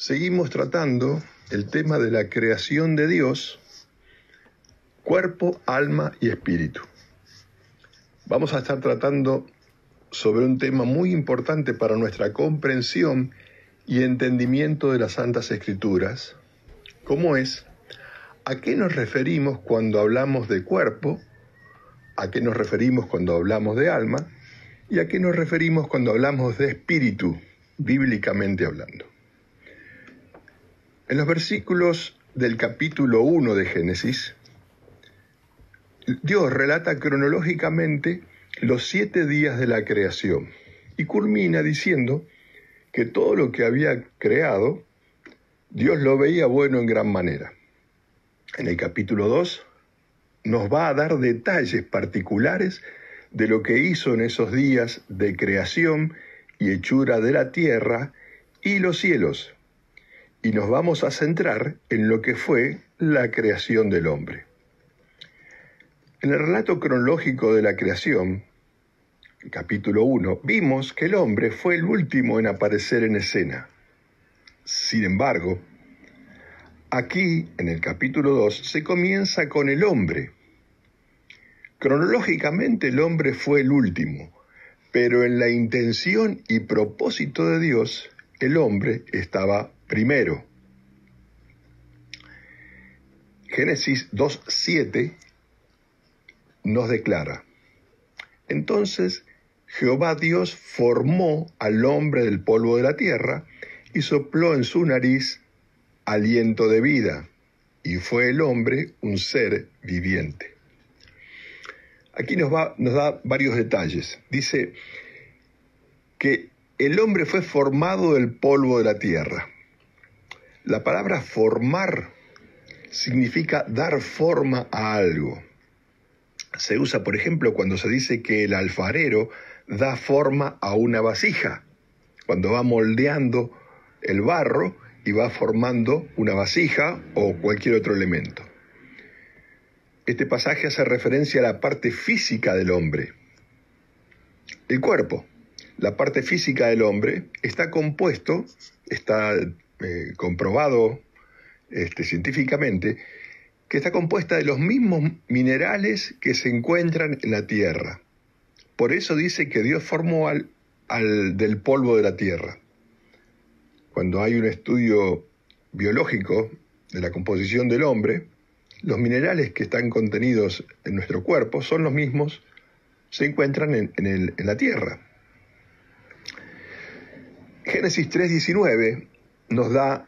Seguimos tratando el tema de la creación de Dios, cuerpo, alma y espíritu. Vamos a estar tratando sobre un tema muy importante para nuestra comprensión y entendimiento de las Santas Escrituras, como es a qué nos referimos cuando hablamos de cuerpo, a qué nos referimos cuando hablamos de alma y a qué nos referimos cuando hablamos de espíritu, bíblicamente hablando. En los versículos del capítulo 1 de Génesis, Dios relata cronológicamente los 7 días de la creación y culmina diciendo que todo lo que había creado, Dios lo veía bueno en gran manera. En el capítulo 2 nos va a dar detalles particulares de lo que hizo en esos días de creación y hechura de la tierra y los cielos. Y nos vamos a centrar en lo que fue la creación del hombre. En el relato cronológico de la creación, capítulo 1, vimos que el hombre fue el último en aparecer en escena. Sin embargo, aquí, en el capítulo 2, se comienza con el hombre. Cronológicamente el hombre fue el último, pero en la intención y propósito de Dios, el hombre estaba primero. Génesis 2:7 nos declara: Entonces Jehová Dios formó al hombre del polvo de la tierra y sopló en su nariz aliento de vida, y fue el hombre un ser viviente. Aquí nos da varios detalles. Dice que el hombre fue formado del polvo de la tierra. La palabra formar significa dar forma a algo. Se usa, por ejemplo, cuando se dice que el alfarero da forma a una vasija, cuando va moldeando el barro y va formando una vasija o cualquier otro elemento. Este pasaje hace referencia a la parte física del hombre. El cuerpo, la parte física del hombre, está compuesto, está comprobado científicamente, que está compuesta de los mismos minerales que se encuentran en la tierra. Por eso dice que Dios formó del polvo de la tierra. Cuando hay un estudio biológico de la composición del hombre, los minerales que están contenidos en nuestro cuerpo son los mismos, se encuentran en la tierra. Génesis 3:19 nos da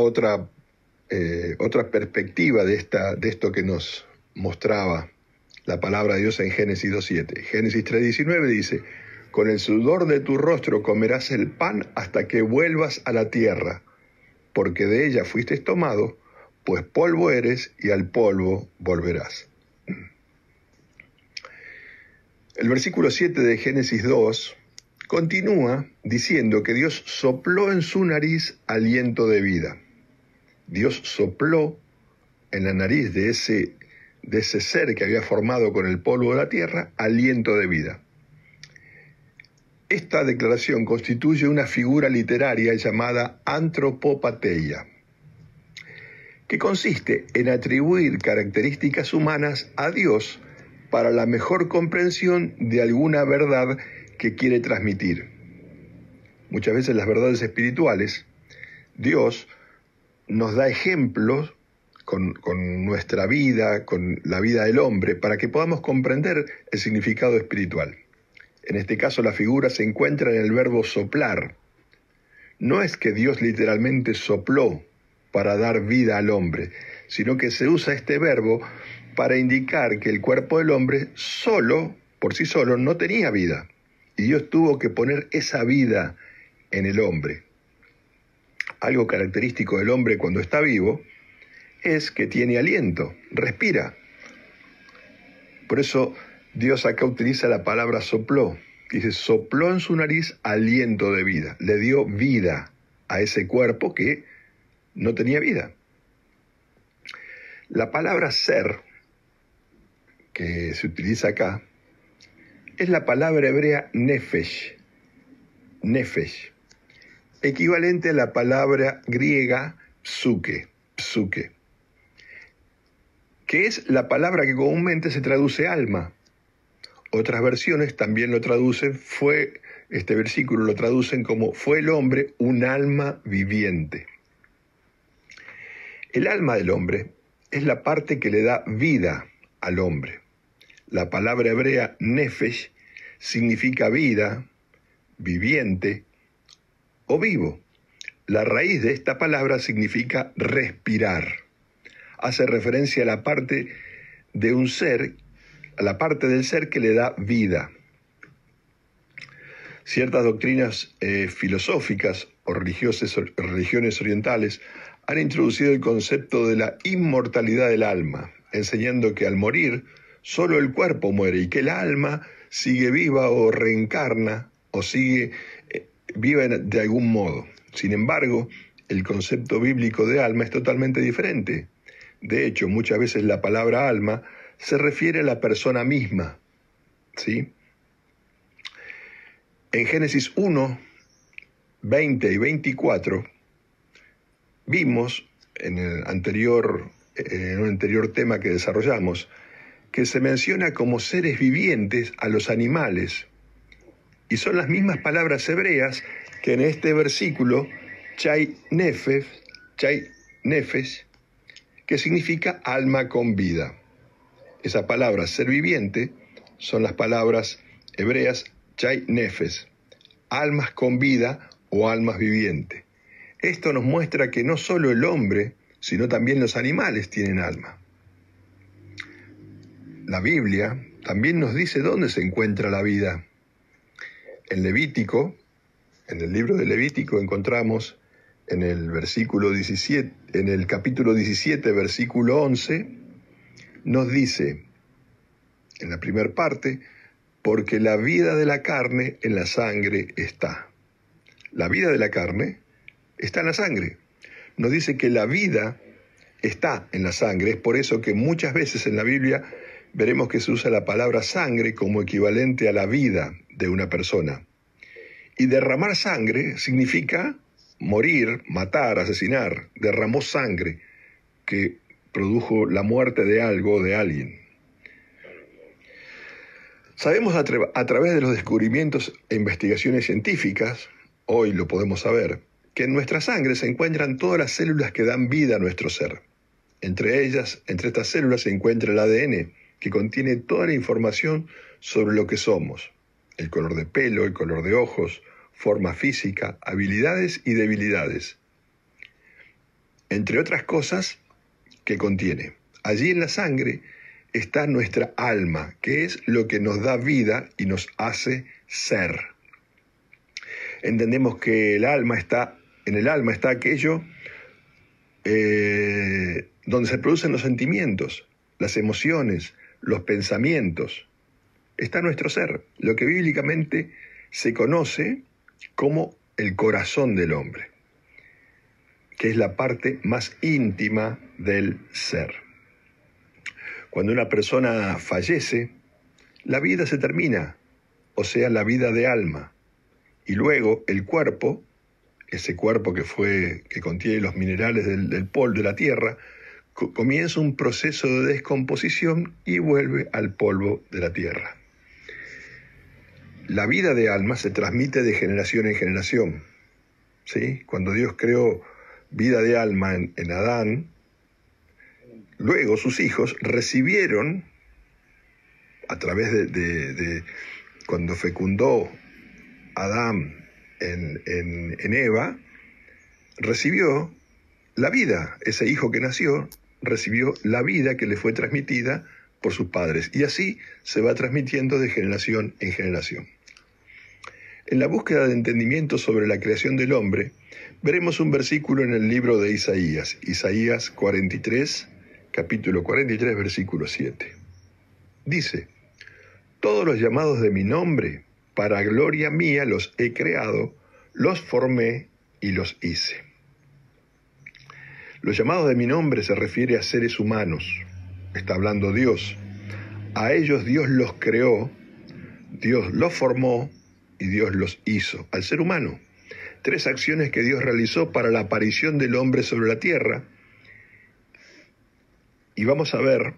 otra perspectiva de esto que nos mostraba la palabra de Dios en Génesis 2:7. Génesis 3:19 dice: Con el sudor de tu rostro comerás el pan hasta que vuelvas a la tierra, porque de ella fuiste tomado, pues polvo eres y al polvo volverás. El versículo 7 de Génesis 2 continúa diciendo que Dios sopló en su nariz aliento de vida. Dios sopló en la nariz de ese ser que había formado con el polvo de la tierra aliento de vida. Esta declaración constituye una figura literaria llamada antropopateia, que consiste en atribuir características humanas a Dios para la mejor comprensión de alguna verdad que quiere transmitir. Muchas veces las verdades espirituales, Dios nos da ejemplos con nuestra vida, con la vida del hombre, para que podamos comprender el significado espiritual. En este caso, la figura se encuentra en el verbo soplar. No es que Dios literalmente sopló para dar vida al hombre, sino que se usa este verbo para indicar que el cuerpo del hombre por sí solo, no tenía vida. Y Dios tuvo que poner esa vida en el hombre. Algo característico del hombre cuando está vivo es que tiene aliento, respira. Por eso Dios acá utiliza la palabra sopló. Dice, sopló en su nariz aliento de vida. Le dio vida a ese cuerpo que no tenía vida. La palabra ser, que se utiliza acá, es la palabra hebrea nefesh. Nefesh. equivalente a la palabra griega psuke, que es la palabra que comúnmente se traduce alma. Otras versiones también lo traducen, este versículo lo traducen como fue el hombre un alma viviente. El alma del hombre es la parte que le da vida al hombre. La palabra hebrea nefesh significa vida, viviente o vivo. La raíz de esta palabra significa respirar. Hace referencia a la parte de un ser, a la parte del ser que le da vida. Ciertas doctrinas filosóficas o religiones orientales han introducido el concepto de la inmortalidad del alma, enseñando que al morir solo el cuerpo muere y que el alma sigue viva o reencarna o sigue viva de algún modo. Sin embargo, el concepto bíblico de alma es totalmente diferente. De hecho, muchas veces la palabra alma se refiere a la persona misma, ¿sí? En Génesis 1, 20 y 24, vimos en un anterior tema que desarrollamos, que se menciona como seres vivientes a los animales, y son las mismas palabras hebreas que en este versículo, chai nefesh, que significa alma con vida. Esa palabra ser viviente son las palabras hebreas chai nefesh, almas con vida o almas vivientes. Esto nos muestra que no solo el hombre, sino también los animales tienen alma. La Biblia también nos dice dónde se encuentra la vida. En Levítico, en el libro de Levítico encontramos en el capítulo 17, versículo 11, nos dice, en la primera parte, porque la vida de la carne en la sangre está. La vida de la carne está en la sangre. Nos dice que la vida está en la sangre. Es por eso que muchas veces en la Biblia veremos que se usa la palabra sangre como equivalente a la vida de una persona. Y derramar sangre significa morir, matar, asesinar. Derramó sangre que produjo la muerte de algo o de alguien. Sabemos a través de los descubrimientos e investigaciones científicas, hoy lo podemos saber, que en nuestra sangre se encuentran todas las células que dan vida a nuestro ser. Entre estas células se encuentra el ADN, que contiene toda la información sobre lo que somos. El color de pelo, el color de ojos, forma física, habilidades y debilidades. Entre otras cosas que contiene. Allí en la sangre está nuestra alma, que es lo que nos da vida y nos hace ser. Entendemos que en el alma está aquello donde se producen los sentimientos, las emociones, los pensamientos. Está nuestro ser, lo que bíblicamente se conoce como el corazón del hombre, que es la parte más íntima del ser. Cuando una persona fallece, la vida se termina, o sea, la vida de alma, y luego el cuerpo, ese cuerpo que contiene los minerales del polvo de la tierra, comienza un proceso de descomposición y vuelve al polvo de la tierra. La vida de alma se transmite de generación en generación, ¿sí? Cuando Dios creó vida de alma en Adán, luego sus hijos recibieron, a través de cuando fecundó Adán en Eva, recibió la vida. Ese hijo que nació recibió la vida que le fue transmitida por sus padres. Y así se va transmitiendo de generación en generación. En la búsqueda de entendimiento sobre la creación del hombre, veremos un versículo en el libro de Isaías, Isaías 43, capítulo 43, versículo 7. Dice, todos los llamados de mi nombre, para gloria mía los he creado, los formé y los hice. Los llamados de mi nombre se refiere a seres humanos. Está hablando Dios. A ellos Dios los creó, Dios los formó y Dios los hizo. Al ser humano 3 acciones que Dios realizó para la aparición del hombre sobre la tierra. Y vamos a ver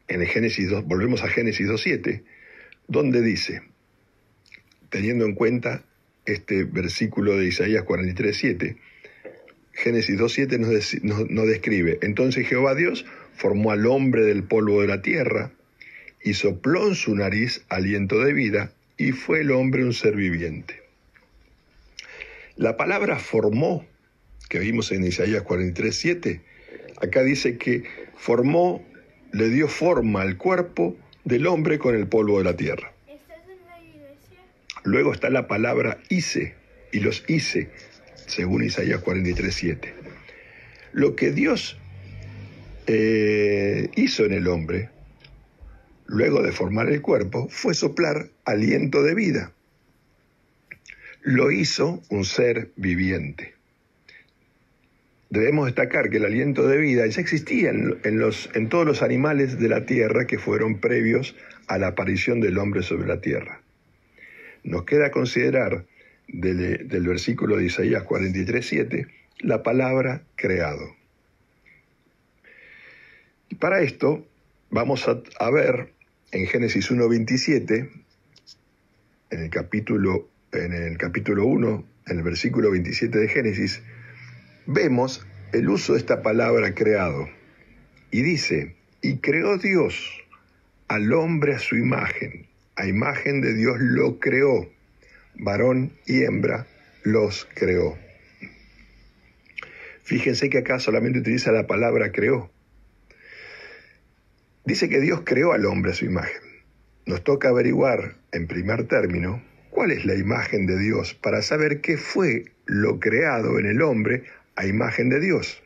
en el Génesis 2, volvemos a Génesis 2:7, donde dice, teniendo en cuenta este versículo de Isaías 43:7, Génesis 2:7 nos describe: entonces Jehová Dios formó al hombre del polvo de la tierra y sopló en su nariz aliento de vida, y fue el hombre un ser viviente. La palabra formó, que vimos en Isaías 43:7, acá dice que formó, le dio forma al cuerpo del hombre con el polvo de la tierra. ¿Estás en la iglesia? Luego está la palabra hice, y los hice, según Isaías 43:7. Lo que Dios hizo en el hombre, luego de formar el cuerpo, fue soplar aliento de vida. Lo hizo un ser viviente. Debemos destacar que el aliento de vida ya existía en todos los animales de la tierra que fueron previos a la aparición del hombre sobre la tierra. Nos queda considerar del versículo de Isaías 43:7 la palabra creado. Y para esto vamos a ver en Génesis 1:27, en el capítulo 1, en el versículo 27 de Génesis, vemos el uso de esta palabra creado. Y dice, y creó Dios al hombre a su imagen, a imagen de Dios lo creó, varón y hembra los creó. Fíjense que acá solamente utiliza la palabra creó. Dice que Dios creó al hombre a su imagen. Nos toca averiguar, en primer término, cuál es la imagen de Dios para saber qué fue lo creado en el hombre a imagen de Dios.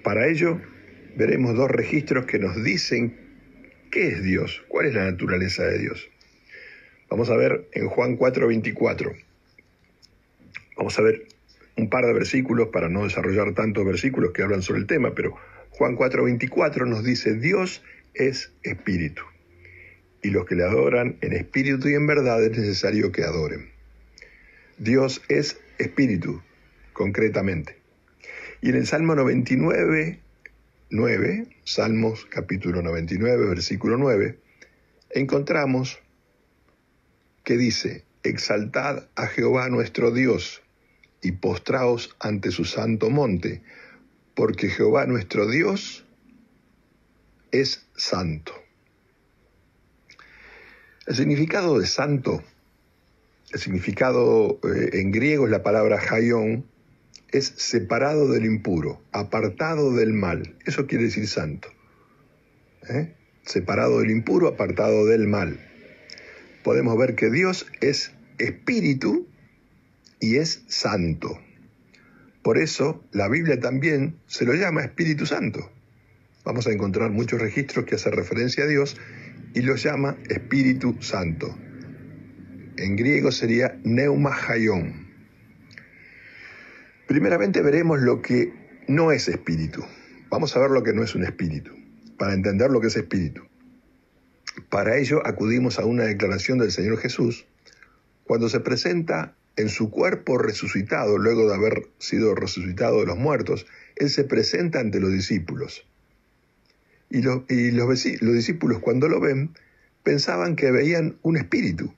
Para ello, veremos 2 registros que nos dicen qué es Dios, cuál es la naturaleza de Dios. Vamos a ver en Juan 4:24. Vamos a ver un par de versículos para no desarrollar tantos versículos que hablan sobre el tema, pero Juan 4:24 nos dice, Dios es espíritu, y los que le adoran en espíritu y en verdad es necesario que adoren. Dios es espíritu, concretamente. Y en el Salmo 99:9, Salmos capítulo 99, versículo 9, encontramos que dice, exaltad a Jehová nuestro Dios y postraos ante su santo monte, porque Jehová nuestro Dios es santo. El significado de santo, el significado en griego es la palabra haion, es separado del impuro, apartado del mal. Eso quiere decir santo. Separado del impuro, apartado del mal. Podemos ver que Dios es espíritu y es santo. Por eso la Biblia también se lo llama Espíritu Santo. Vamos a encontrar muchos registros que hacen referencia a Dios y lo llama Espíritu Santo. En griego sería Pneuma Haion. Primeramente veremos lo que no es espíritu. Vamos a ver lo que no es un espíritu, para entender lo que es espíritu. Para ello acudimos a una declaración del Señor Jesús cuando se presenta en su cuerpo resucitado, luego de haber sido resucitado de los muertos. Él se presenta ante los discípulos. Y los discípulos, cuando lo ven, pensaban que veían un espíritu.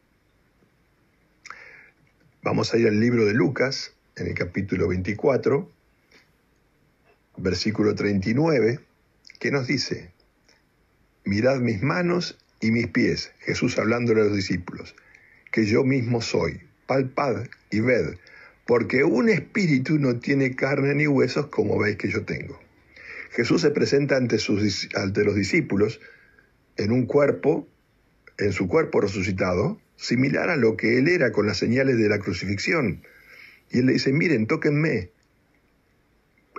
Vamos a ir al libro de Lucas, en el capítulo 24, versículo 39, que nos dice, mirad mis manos y mis pies, Jesús hablándole a los discípulos, que yo mismo soy, palpad y ved, porque un espíritu no tiene carne ni huesos como veis que yo tengo. Jesús se presenta ante los discípulos en su cuerpo resucitado, similar a lo que él era con las señales de la crucifixión. Y él le dice, miren, tóquenme.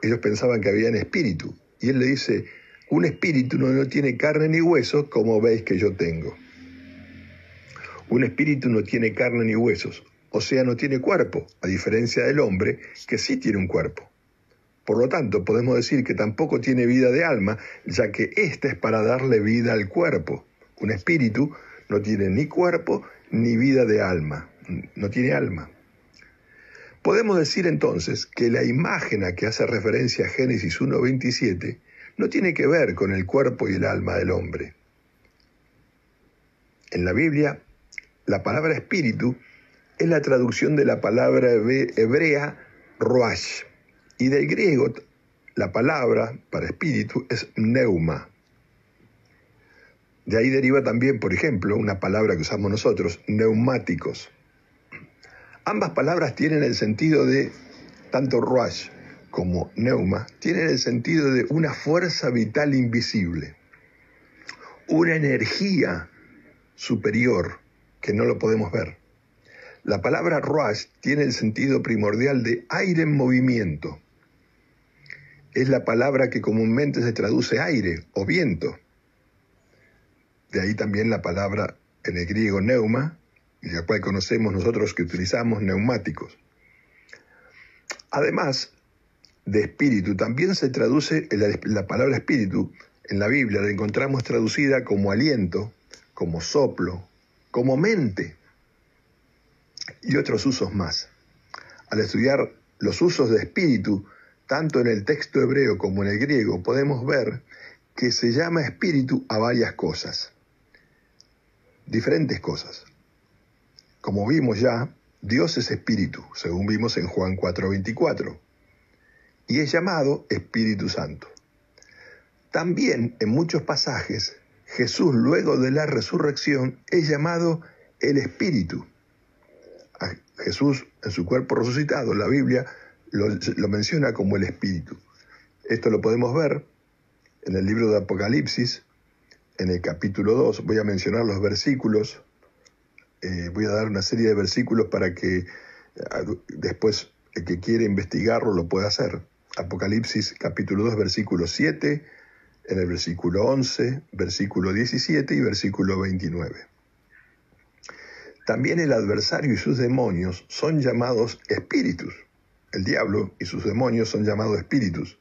Ellos pensaban que había un espíritu. Y él le dice, un espíritu no tiene carne ni huesos como veis que yo tengo. Un espíritu no tiene carne ni huesos, o sea, no tiene cuerpo, a diferencia del hombre, que sí tiene un cuerpo. Por lo tanto, podemos decir que tampoco tiene vida de alma, ya que ésta es para darle vida al cuerpo. Un espíritu no tiene ni cuerpo ni vida de alma. No tiene alma. Podemos decir entonces que la imagen a que hace referencia Génesis 1:27 no tiene que ver con el cuerpo y el alma del hombre. En la Biblia, la palabra espíritu es la traducción de la palabra hebrea ruach, y del griego la palabra para espíritu es pneuma. De ahí deriva también, por ejemplo, una palabra que usamos nosotros, neumáticos. Ambas palabras tienen el sentido de, tanto ruach como neuma, tienen el sentido de una fuerza vital invisible, una energía superior que no lo podemos ver. La palabra ruach tiene el sentido primordial de aire en movimiento. Es la palabra que comúnmente se traduce aire o viento. De ahí también la palabra en el griego neuma, y la cual conocemos nosotros que utilizamos neumáticos. Además de espíritu, también se traduce la palabra espíritu en la Biblia, la encontramos traducida como aliento, como soplo, como mente y otros usos más. Al estudiar los usos de espíritu, tanto en el texto hebreo como en el griego, podemos ver que se llama espíritu a varias cosas, diferentes cosas. Como vimos ya, Dios es espíritu, según vimos en Juan 4:24, y es llamado Espíritu Santo. También en muchos pasajes, Jesús, luego de la resurrección, es llamado el Espíritu. A Jesús, en su cuerpo resucitado, la Biblia lo menciona como el Espíritu. Esto lo podemos ver en el libro de Apocalipsis, en el capítulo 2. Voy a mencionar los versículos. Voy a dar una serie de versículos para que después el que quiere investigarlo lo pueda hacer. Apocalipsis capítulo 2, versículo 7, en el versículo 11, versículo 17 y versículo 29. También el adversario y sus demonios son llamados espíritus. El diablo y sus demonios son llamados espíritus.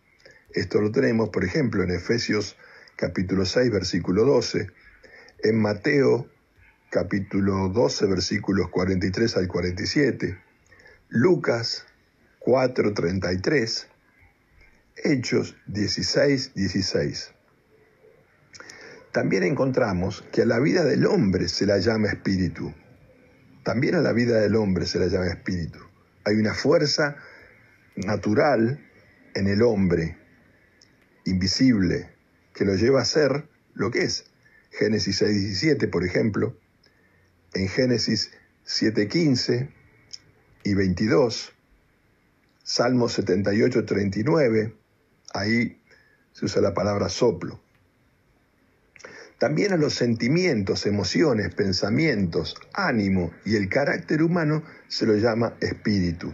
Esto lo tenemos, por ejemplo, en Efesios capítulo 6, versículo 12, en Mateo capítulo 12, versículos 43 al 47, Lucas 4, 33, Hechos 16, 16. También encontramos que a la vida del hombre se la llama espíritu. También a la vida del hombre se la llama espíritu. Hay una fuerza natural en el hombre, invisible, que lo lleva a ser lo que es. Génesis 6, 17, por ejemplo, en Génesis 7, 15 y 22, Salmos 78, 39, ahí se usa la palabra soplo. También a los sentimientos, emociones, pensamientos, ánimo y el carácter humano se lo llama espíritu.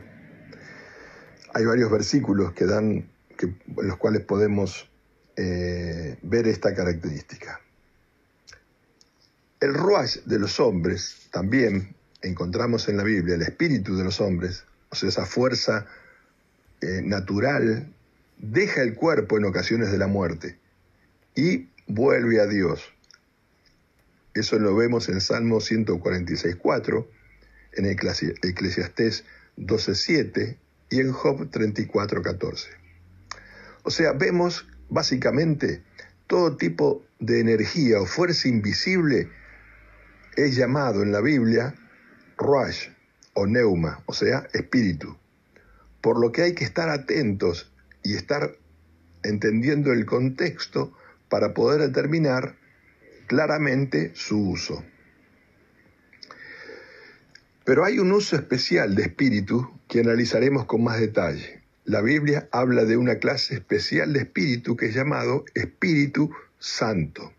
Hay varios versículos en los cuales podemos ver esta característica. El ruach de los hombres, también encontramos en la Biblia, el espíritu de los hombres, o sea, esa fuerza natural, deja el cuerpo en ocasiones de la muerte y vuelve a Dios. Eso lo vemos en Salmo 146:4, en Eclesiastés 12:7 y en Job 34:14. O sea, vemos básicamente todo tipo de energía o fuerza invisible es llamado en la Biblia ruach o neuma, o sea, espíritu. Por lo que hay que estar atentos y estar entendiendo el contexto para poder determinar claramente su uso. Pero hay un uso especial de espíritu que analizaremos con más detalle. La Biblia habla de una clase especial de espíritu que es llamado Espíritu Santo.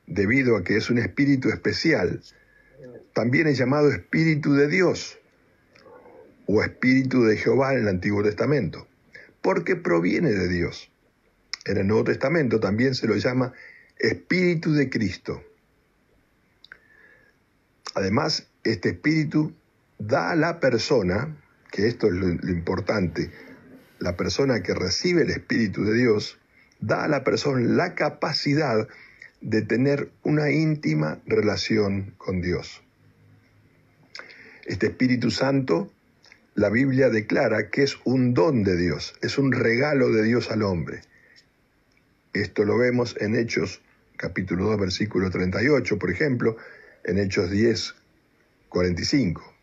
Debido a que es un espíritu especial, también es llamado Espíritu de Dios o Espíritu de Jehová en el Antiguo Testamento, porque proviene de Dios. En el Nuevo Testamento también se lo llama Espíritu de Cristo. Además, este espíritu da a la persona, que esto es lo importante, la persona que recibe el Espíritu de Dios, da a la persona la capacidad de tener una íntima relación con Dios. Este Espíritu Santo, la Biblia declara que es un don de Dios, es un regalo de Dios al hombre. Esto lo vemos en Hechos capítulo 2, versículo 38, por ejemplo, en Hechos 10, 45.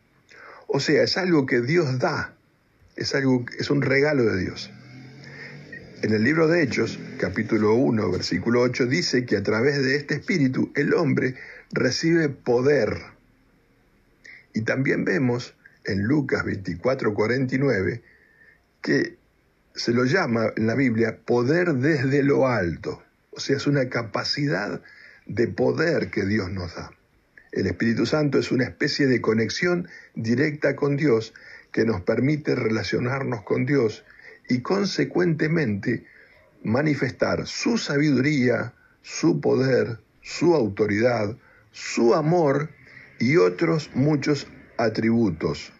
O sea, es algo que Dios da, es un regalo de Dios. En el libro de Hechos, capítulo 1, versículo 8, dice que a través de este Espíritu el hombre recibe poder. Y también vemos en Lucas 24, 49, que se lo llama en la Biblia poder desde lo alto. O sea, es una capacidad de poder que Dios nos da. El Espíritu Santo es una especie de conexión directa con Dios que nos permite relacionarnos con Dios y consecuentemente manifestar su sabiduría, su poder, su autoridad, su amor y otros muchos atributos.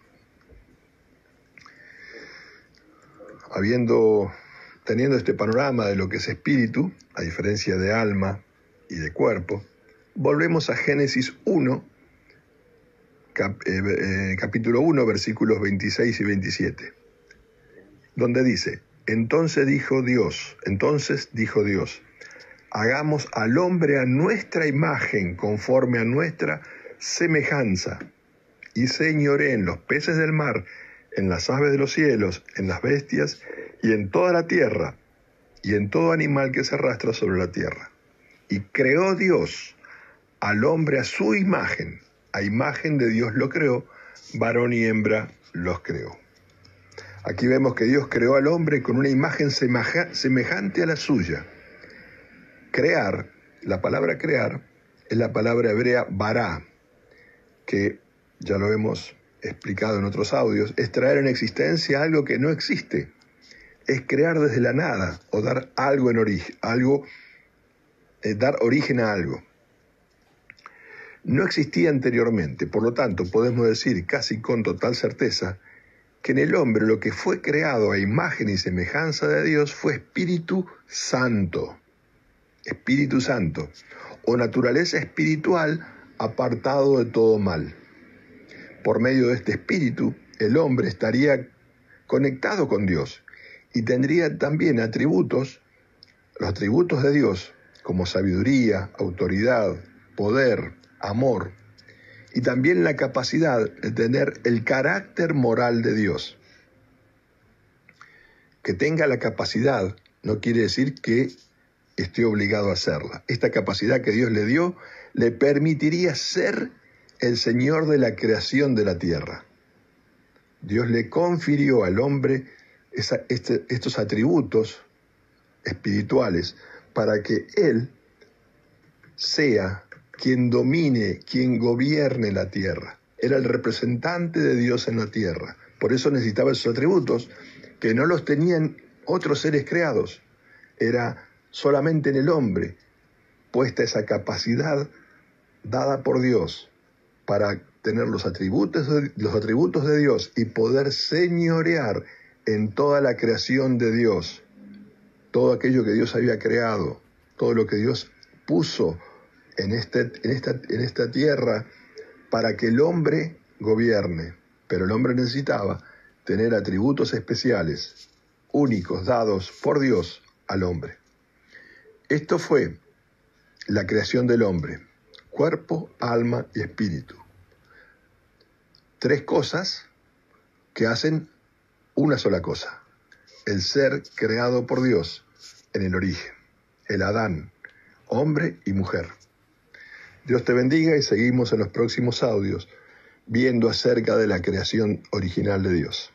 Teniendo este panorama de lo que es espíritu, a diferencia de alma y de cuerpo, volvemos a Génesis 1, capítulo 1, versículos 26 y 27, donde dice: Entonces dijo Dios, hagamos al hombre a nuestra imagen, conforme a nuestra semejanza, y señoree en los peces del mar, en las aves de los cielos, en las bestias, y en toda la tierra, y en todo animal que se arrastra sobre la tierra. Y creó Dios al hombre a su imagen, a imagen de Dios lo creó, varón y hembra los creó. Aquí vemos que Dios creó al hombre con una imagen semejante a la suya. Crear, la palabra crear, es la palabra hebrea bará, que ya lo hemos explicado en otros audios, es traer en existencia algo que no existe. Es crear desde la nada o dar algo en origen, dar origen a algo. No existía anteriormente, por lo tanto podemos decir casi con total certeza que en el hombre lo que fue creado a imagen y semejanza de Dios fue Espíritu Santo, o naturaleza espiritual apartado de todo mal. Por medio de este espíritu, el hombre estaría conectado con Dios y tendría también atributos, los atributos de Dios, como sabiduría, autoridad, poder, amor, y también la capacidad de tener el carácter moral de Dios. Que tenga la capacidad no quiere decir que esté obligado a hacerla. Esta capacidad que Dios le dio le permitiría ser el Señor de la creación de la tierra. Dios le confirió al hombre estos atributos espirituales para que Él sea quien domine, quien gobierne la tierra. Era el representante de Dios en la tierra. Por eso necesitaba esos atributos que no los tenían otros seres creados. Era solamente en el hombre puesta esa capacidad dada por Dios para tener los atributos de Dios y poder señorear en toda la creación de Dios, todo aquello que Dios había creado, todo lo que Dios puso en esta tierra para que el hombre gobierne. Pero el hombre necesitaba tener atributos especiales, únicos, dados por Dios al hombre. Esto fue la creación del hombre: cuerpo, alma y espíritu. 3 cosas que hacen una sola cosa: el ser creado por Dios en el origen, el Adán, hombre y mujer. Dios te bendiga y seguimos en los próximos audios viendo acerca de la creación original de Dios.